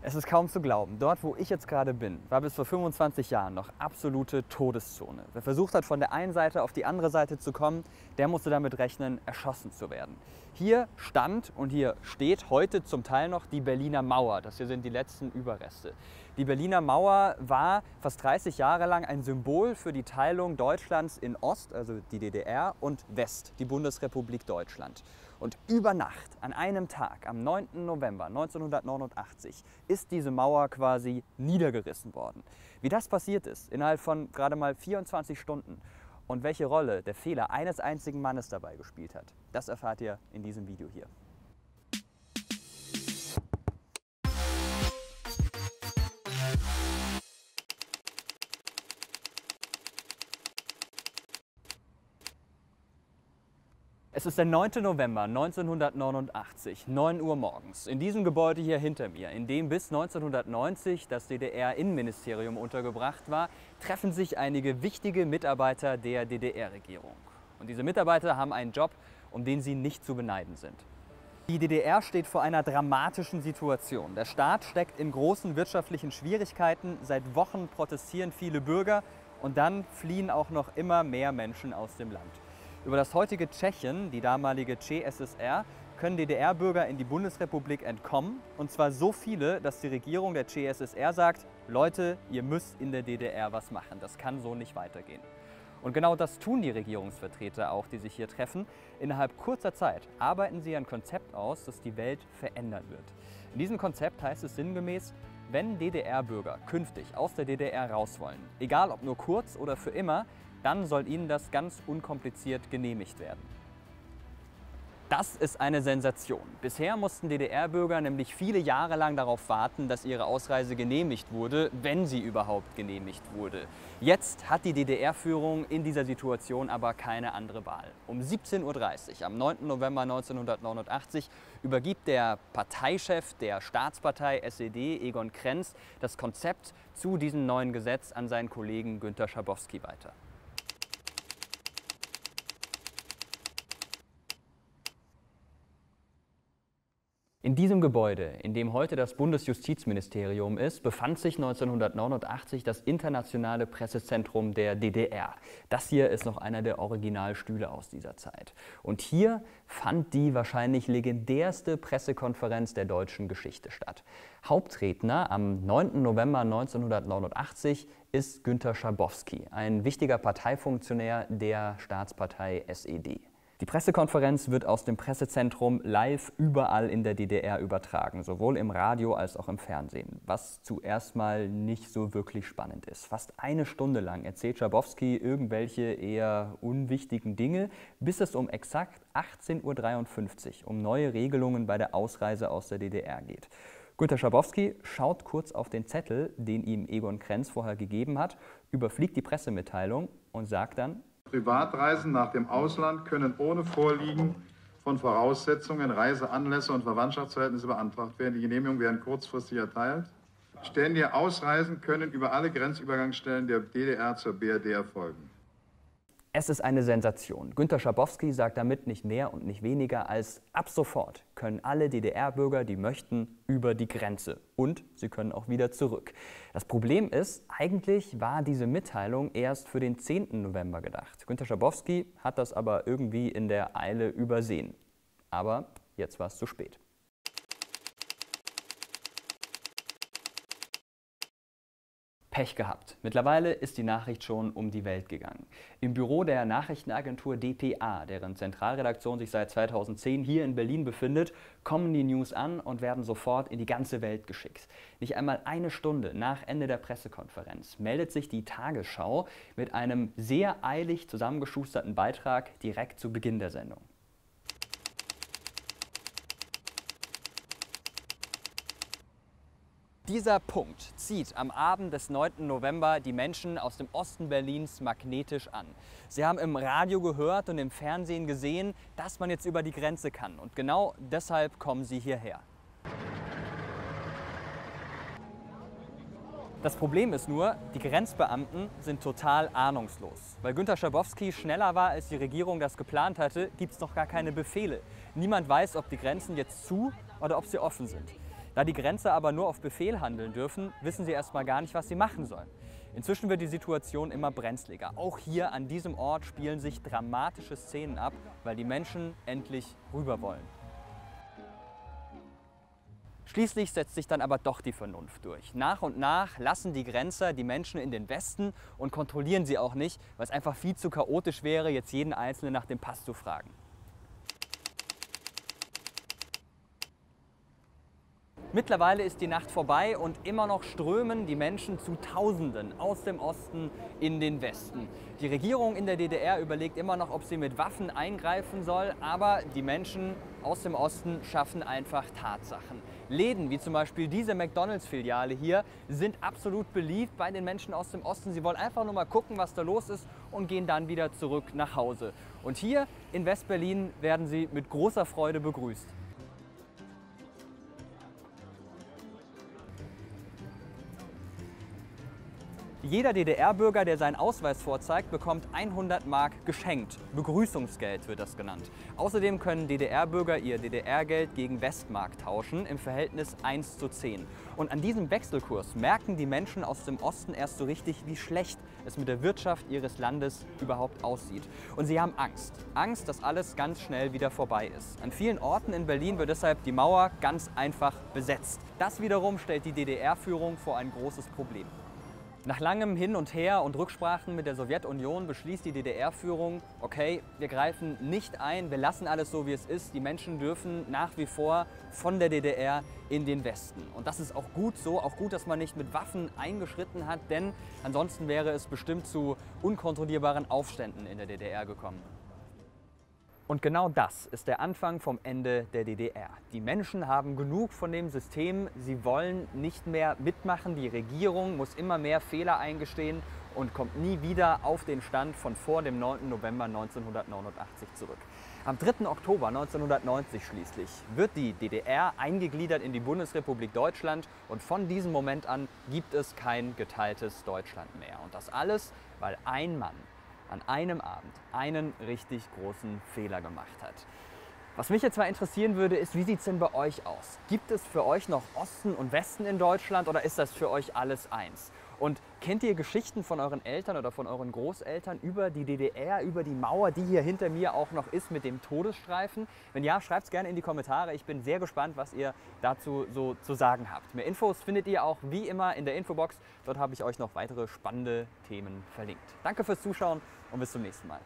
Es ist kaum zu glauben, dort wo ich jetzt gerade bin, war bis vor 25 Jahren noch absolute Todeszone. Wer versucht hat, von der einen Seite auf die andere Seite zu kommen, der musste damit rechnen, erschossen zu werden. Hier stand und hier steht heute zum Teil noch die Berliner Mauer. Das hier sind die letzten Überreste. Die Berliner Mauer war fast 30 Jahre lang ein Symbol für die Teilung Deutschlands in Ost, also die DDR, und West, die Bundesrepublik Deutschland. Und über Nacht, an einem Tag, am 9. November 1989, ist diese Mauer quasi niedergerissen worden. Wie das passiert ist, innerhalb von gerade mal 24 Stunden und welche Rolle der Fehler eines einzigen Mannes dabei gespielt hat, das erfahrt ihr in diesem Video hier. Es ist der 9. November 1989, 9 Uhr morgens. In diesem Gebäude hier hinter mir, in dem bis 1990 das DDR-Innenministerium untergebracht war, treffen sich einige wichtige Mitarbeiter der DDR-Regierung. Und diese Mitarbeiter haben einen Job, um den sie nicht zu beneiden sind. Die DDR steht vor einer dramatischen Situation. Der Staat steckt in großen wirtschaftlichen Schwierigkeiten. Seit Wochen protestieren viele Bürger und dann fliehen auch noch immer mehr Menschen aus dem Land. Über das heutige Tschechien, die damalige CSSR, können DDR-Bürger in die Bundesrepublik entkommen. Und zwar so viele, dass die Regierung der CSSR sagt, Leute, ihr müsst in der DDR was machen. Das kann so nicht weitergehen. Und genau das tun die Regierungsvertreter auch, die sich hier treffen. Innerhalb kurzer Zeit arbeiten sie ein Konzept aus, das die Welt verändern wird. In diesem Konzept heißt es sinngemäß, wenn DDR-Bürger künftig aus der DDR raus wollen, egal ob nur kurz oder für immer, dann soll ihnen das ganz unkompliziert genehmigt werden. Das ist eine Sensation. Bisher mussten DDR-Bürger nämlich viele Jahre lang darauf warten, dass ihre Ausreise genehmigt wurde, wenn sie überhaupt genehmigt wurde. Jetzt hat die DDR-Führung in dieser Situation aber keine andere Wahl. Um 17:30 Uhr am 9. November 1989 übergibt der Parteichef der Staatspartei SED, Egon Krenz, das Konzept zu diesem neuen Gesetz an seinen Kollegen Günter Schabowski weiter. In diesem Gebäude, in dem heute das Bundesjustizministerium ist, befand sich 1989 das internationale Pressezentrum der DDR. Das hier ist noch einer der Originalstühle aus dieser Zeit. Und hier fand die wahrscheinlich legendärste Pressekonferenz der deutschen Geschichte statt. Hauptredner am 9. November 1989 ist Günter Schabowski, ein wichtiger Parteifunktionär der Staatspartei SED. Die Pressekonferenz wird aus dem Pressezentrum live überall in der DDR übertragen, sowohl im Radio als auch im Fernsehen, was zuerst mal nicht so wirklich spannend ist. Fast eine Stunde lang erzählt Schabowski irgendwelche eher unwichtigen Dinge, bis es um exakt 18:53 Uhr um neue Regelungen bei der Ausreise aus der DDR geht. Günter Schabowski schaut kurz auf den Zettel, den ihm Egon Krenz vorher gegeben hat, überfliegt die Pressemitteilung und sagt dann: Privatreisen nach dem Ausland können ohne Vorliegen von Voraussetzungen, Reiseanlässe und Verwandtschaftsverhältnisse beantragt werden. Die Genehmigungen werden kurzfristig erteilt. Ständige Ausreisen können über alle Grenzübergangsstellen der DDR zur BRD erfolgen. Es ist eine Sensation. Günter Schabowski sagt damit nicht mehr und nicht weniger als: ab sofort können alle DDR-Bürger, die möchten, über die Grenze. Und sie können auch wieder zurück. Das Problem ist, eigentlich war diese Mitteilung erst für den 10. November gedacht. Günter Schabowski hat das aber irgendwie in der Eile übersehen. Aber jetzt war es zu spät. Pech gehabt. Mittlerweile ist die Nachricht schon um die Welt gegangen. Im Büro der Nachrichtenagentur dpa, deren Zentralredaktion sich seit 2010 hier in Berlin befindet, kommen die News an und werden sofort in die ganze Welt geschickt. Nicht einmal eine Stunde nach Ende der Pressekonferenz meldet sich die Tagesschau mit einem sehr eilig zusammengeschusterten Beitrag direkt zu Beginn der Sendung. Dieser Punkt zieht am Abend des 9. November die Menschen aus dem Osten Berlins magnetisch an. Sie haben im Radio gehört und im Fernsehen gesehen, dass man jetzt über die Grenze kann. Und genau deshalb kommen sie hierher. Das Problem ist nur, die Grenzbeamten sind total ahnungslos. Weil Günter Schabowski schneller war, als die Regierung das geplant hatte, gibt es noch gar keine Befehle. Niemand weiß, ob die Grenzen jetzt zu oder ob sie offen sind. Da die Grenzer aber nur auf Befehl handeln dürfen, wissen sie erstmal gar nicht, was sie machen sollen. Inzwischen wird die Situation immer brenzliger. Auch hier an diesem Ort spielen sich dramatische Szenen ab, weil die Menschen endlich rüber wollen. Schließlich setzt sich dann aber doch die Vernunft durch. Nach und nach lassen die Grenzer die Menschen in den Westen und kontrollieren sie auch nicht, weil es einfach viel zu chaotisch wäre, jetzt jeden Einzelnen nach dem Pass zu fragen. Mittlerweile ist die Nacht vorbei und immer noch strömen die Menschen zu Tausenden aus dem Osten in den Westen. Die Regierung in der DDR überlegt immer noch, ob sie mit Waffen eingreifen soll, aber die Menschen aus dem Osten schaffen einfach Tatsachen. Läden wie zum Beispiel diese McDonalds-Filiale hier sind absolut beliebt bei den Menschen aus dem Osten. Sie wollen einfach nur mal gucken, was da los ist und gehen dann wieder zurück nach Hause. Und hier in West-Berlin werden sie mit großer Freude begrüßt. Jeder DDR-Bürger, der seinen Ausweis vorzeigt, bekommt 100 Mark geschenkt. Begrüßungsgeld wird das genannt. Außerdem können DDR-Bürger ihr DDR-Geld gegen Westmark tauschen im Verhältnis 1:10. Und an diesem Wechselkurs merken die Menschen aus dem Osten erst so richtig, wie schlecht es mit der Wirtschaft ihres Landes überhaupt aussieht. Und sie haben Angst. Angst, dass alles ganz schnell wieder vorbei ist. An vielen Orten in Berlin wird deshalb die Mauer ganz einfach besetzt. Das wiederum stellt die DDR-Führung vor ein großes Problem. Nach langem Hin und Her und Rücksprachen mit der Sowjetunion beschließt die DDR-Führung, okay, wir greifen nicht ein, wir lassen alles so, wie es ist. Die Menschen dürfen nach wie vor von der DDR in den Westen. Und das ist auch gut so, auch gut, dass man nicht mit Waffen eingeschritten hat, denn ansonsten wäre es bestimmt zu unkontrollierbaren Aufständen in der DDR gekommen. Und genau das ist der Anfang vom Ende der DDR. Die Menschen haben genug von dem System, sie wollen nicht mehr mitmachen, die Regierung muss immer mehr Fehler eingestehen und kommt nie wieder auf den Stand von vor dem 9. November 1989 zurück. Am 3. Oktober 1990 schließlich wird die DDR eingegliedert in die Bundesrepublik Deutschland und von diesem Moment an gibt es kein geteiltes Deutschland mehr. Und das alles, weil ein Mann an einem Abend einen richtig großen Fehler gemacht hat. Was mich jetzt mal interessieren würde, ist, wie sieht es denn bei euch aus? Gibt es für euch noch Osten und Westen in Deutschland oder ist das für euch alles eins? Und kennt ihr Geschichten von euren Eltern oder von euren Großeltern über die DDR, über die Mauer, die hier hinter mir auch noch ist mit dem Todesstreifen? Wenn ja, schreibt es gerne in die Kommentare. Ich bin sehr gespannt, was ihr dazu so zu sagen habt. Mehr Infos findet ihr auch wie immer in der Infobox. Dort habe ich euch noch weitere spannende Themen verlinkt. Danke fürs Zuschauen und bis zum nächsten Mal.